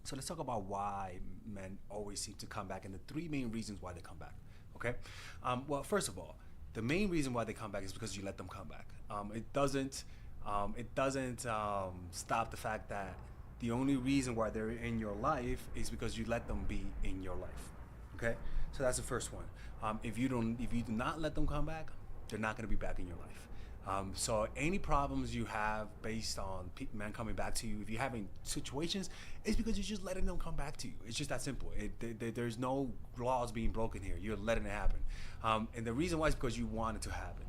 So let's talk about why men always seem to come back and the three main reasons why they come back. Okay. Well, first of all, the main reason why they come back is because you let them come back. It doesn't stop the fact that the only reason why they're in your life is because you let them be in your life. Okay. So that's the first one. If you do not let them come back, they're not going to be back in your life. So any problems you have based on men coming back to you, if you're having situations, it's because you're just letting them come back to you. It's just that simple. There's no laws being broken here. You're letting it happen. And the reason why is because you want it to happen.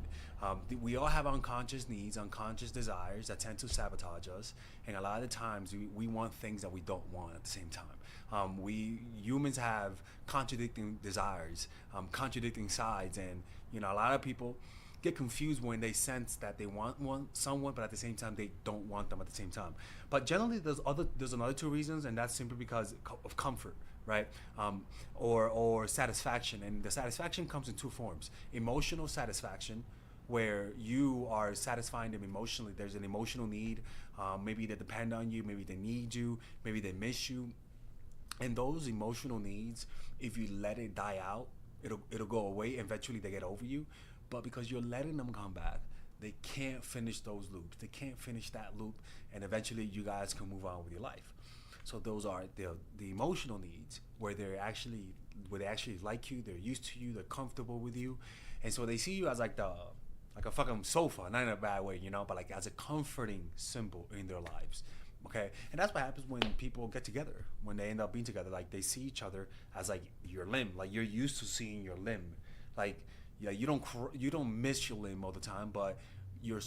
We all have unconscious needs, unconscious desires that tend to sabotage us. And a lot of the times we want things that we don't want at the same time. We humans have contradicting desires, contradicting sides. And, a lot of people get confused when they sense that they want someone, but at the same time they don't want them at the same time. But generally, there's another two reasons, and that's simply because of comfort, right? Or satisfaction, and the satisfaction comes in two forms: emotional satisfaction, where you are satisfying them emotionally. There's an emotional need. Maybe they depend on you. Maybe they need you. Maybe they miss you. And those emotional needs, if you let it die out, it'll go away. Eventually, they get over you. But because you're letting them come back, they can't finish those loops. They can't finish that loop, and eventually you guys can move on with your life. So those are the emotional needs where they actually like you, they're used to you, they're comfortable with you, and so they see you as like a fucking sofa, not in a bad way, but like as a comforting symbol in their lives. Okay, and that's what happens when people get together, when they end up being together. Like they see each other as like your limb, like you're used to seeing your limb, like. Yeah, you don't miss your limb all the time, but you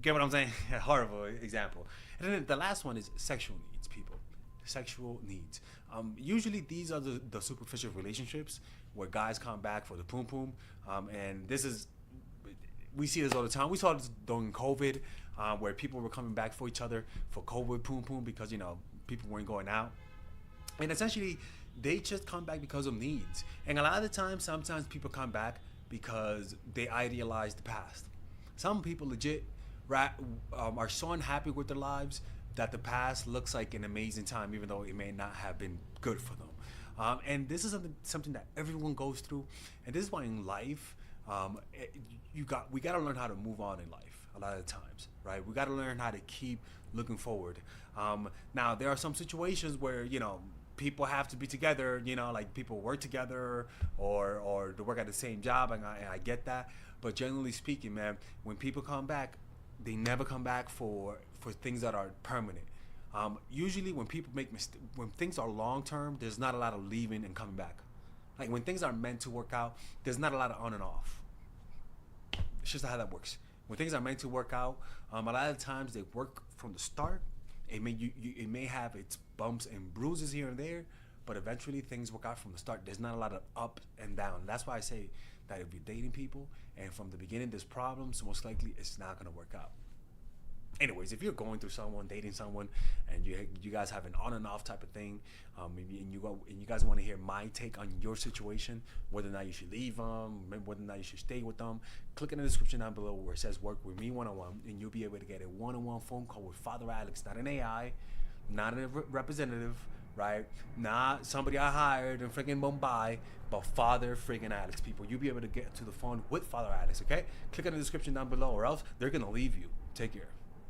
get what I'm saying? Horrible example. And then the last one is sexual needs, people. Sexual needs. Usually these are the superficial relationships where guys come back for the poom poom, and we see this all the time. We saw this during COVID, where people were coming back for each other for COVID poom poom because people weren't going out. And essentially, they just come back because of needs. And a lot of the time, sometimes people come back because they idealize the past. Some people legit are so unhappy with their lives that the past looks like an amazing time, even though it may not have been good for them. And this is something that everyone goes through. And this is why in life, we got to learn how to move on in life a lot of the times, right? We got to learn how to keep looking forward. Now, there are some situations where, people have to be together, like people work together or they work at the same job, and I get that. But generally speaking, man, when people come back, they never come back for things that are permanent. Usually when people make when things are long term, there's not a lot of leaving and coming back. Like when things are meant to work out, there's not a lot of on and off. It's just how that works. When things are meant to work out, a lot of times they work from the start. It may have its bumps and bruises here and there, but eventually things work out from the start. There's not a lot of up and down. That's why I say that if you're dating people and from the beginning there's problems, most likely it's not going to work out. Anyways, if you're going through someone, dating someone, and you guys have an on and off type of thing, and you guys want to hear my take on your situation, whether or not you should leave them, whether or not you should stay with them, click in the description down below where it says work with me one-on-one, and you'll be able to get a one-on-one phone call with Father Alex, not an AI, not a representative, right? Not somebody I hired in freaking Mumbai, but Father freaking Alex, people. You'll be able to get to the phone with Father Alex, okay? Click in the description down below, or else they're gonna leave you. Take care.